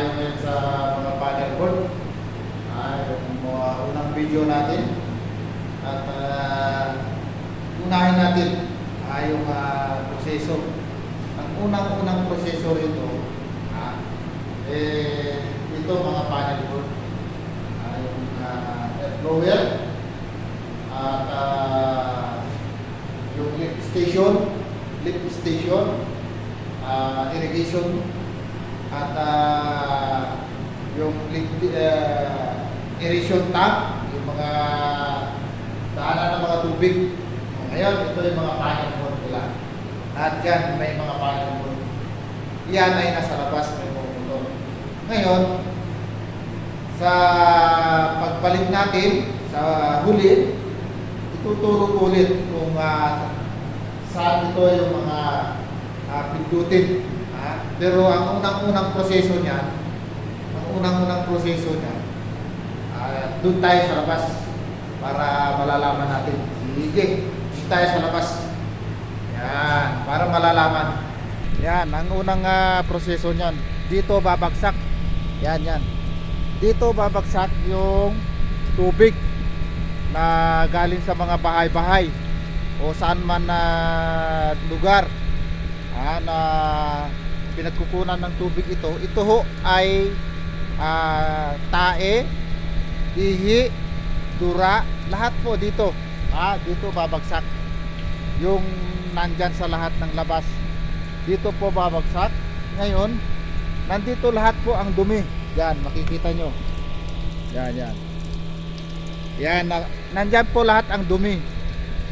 tayo ngayon sa mga panel board. Yung mga unang video natin. At unahin natin yung proseso. Ang unang-unang proseso rito, ito mga panel board. Yung air blower at yung lift station, irrigation at yung aeration tank, yung mga daanan ng mga tubig. Ngayon, ito yung mga panel board nila. At yan, may mga panel board. Yan ay nasa labas, may motor. Ngayon, sa pagpalit natin sa huli, ituturo ko ulit kung saan ito yung mga pindutin. Pero ang unang-unang proseso niya, doon tayo sa labas para malalaman natin. Sige, doon tayo sa labas. Yan, para malalaman. Yan, ang unang proseso niyan. Dito babagsak. Yan. Dito babagsak yung tubig na galing sa mga bahay-bahay o saan man na lugar na pinagkukunan ng tubig ito. Ito ho ay tae, ihi, dura, lahat po dito. Dito babagsak. Yung nandyan sa lahat ng labas, dito po babagsak. Ngayon, nandito lahat po ang dumi. Yan, makikita nyo. Yan. Yan, nandyan po lahat ang dumi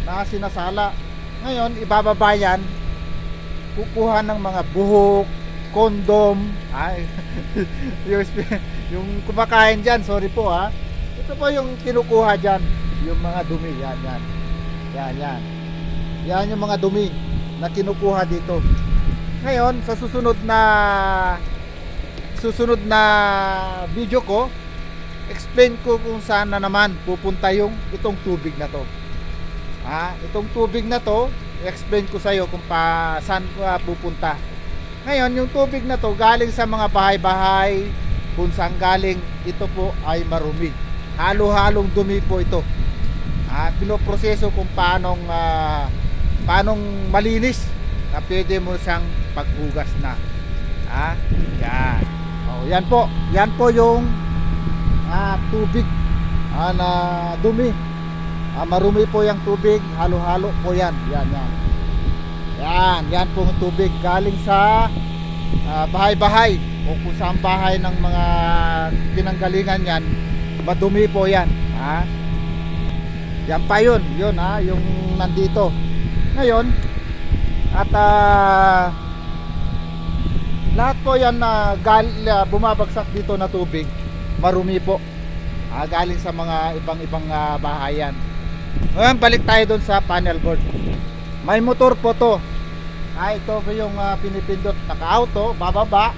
na sinasala. Ngayon, ibababa yan. Kukuha ng mga buhok, kondom, yung kumakain dyan, sorry po ito po yung kinukuha dyan, yung mga dumi. Yan yung mga dumi na kinukuha dito. Ngayon, sa susunod na video ko, explain ko kung saan na naman pupunta itong tubig na to. Itong tubig na to, explain ko sa iyo kung saan pupunta. Ngayon, yung tubig na to galing sa mga bahay-bahay, kung saan galing, ito po ay marumi. Halo-halong dumi po ito. Pinoproseso kung paanong malinis na pwede mo siyang paghugas na. Yan. Yan po yung tubig na dumi. Marumi po yung tubig, halo-halo po yan. Yan po yung tubig galing sa bahay-bahay o kung saan bahay ng mga pinanggalingan yan, madumi po yan. Yan pa yun yung nandito. Ngayon, at lahat po yan na bumabagsak dito na tubig, marumi po. Galing sa mga ibang bahayan. Ngayon, balik tayo doon sa panel board. May motor po to. Ito po yung pinipindot. Naka-auto, bababa,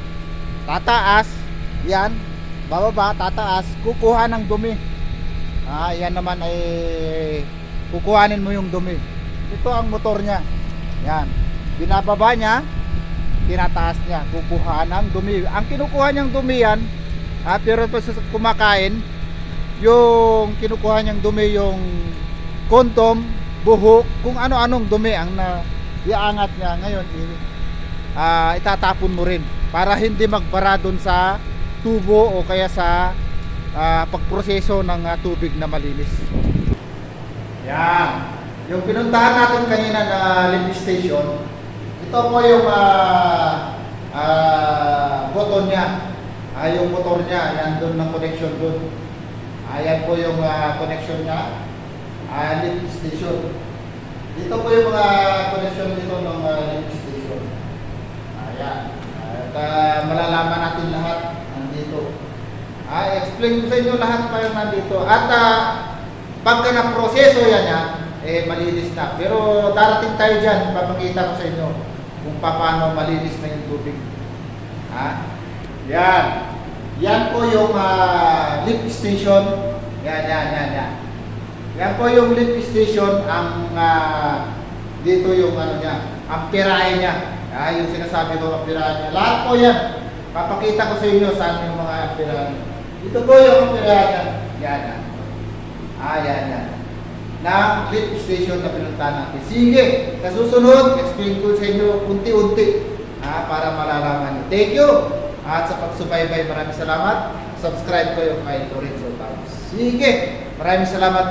tataas. Yan, bababa, tataas. Kukuha ng dumi. Yan naman ay kukuhanin mo yung dumi. Ito ang motor niya. Yan, binababa niya, tinataas niya, kukuha ng dumi. Ang kinukuha niyang dumi yan, pero pa sa kumakain, yung kinukuha niyang dumi yung kondom, buhok, kung ano-anong dumi ang iangat niya. Ngayon itatapon mo rin para hindi magbara dun sa tubo o kaya sa pagproseso ng tubig na malinis. Yan, yung pinuntahan natin kanina na lift station, ito po yung button niya, yung motor niya, yan doon ng connection doon. Ayan po yung connection niya, lift station. Dito po yung mga connection dito ng lift station. Ayan. At malalaman natin lahat nandito. Explain ko sa inyo lahat pa yung nandito. At pagka na-proseso yan, malinis na. Pero darating tayo dyan, papakita ko sa inyo kung paano malinis na yung tubig. Yan. Yan po yung lift station. Yan. Yan po yung lift station. Ang dito yung niya, ang pirahe niya. Yung sinasabi ko, ang pirahe niya. Lahat po yan. Papakita ko sa inyo saan yung mga amperahan. Ito po yung amperahan. Yan. Yan. Na lift station na pinuntahan natin. Sige, sa susunod, explain ko sa inyo unti-unti para malalaman nyo. Thank you! At sa pagsubaybay, maraming salamat. Subscribe kayo kay Lorenzo Taos. Sige, maraming salamat.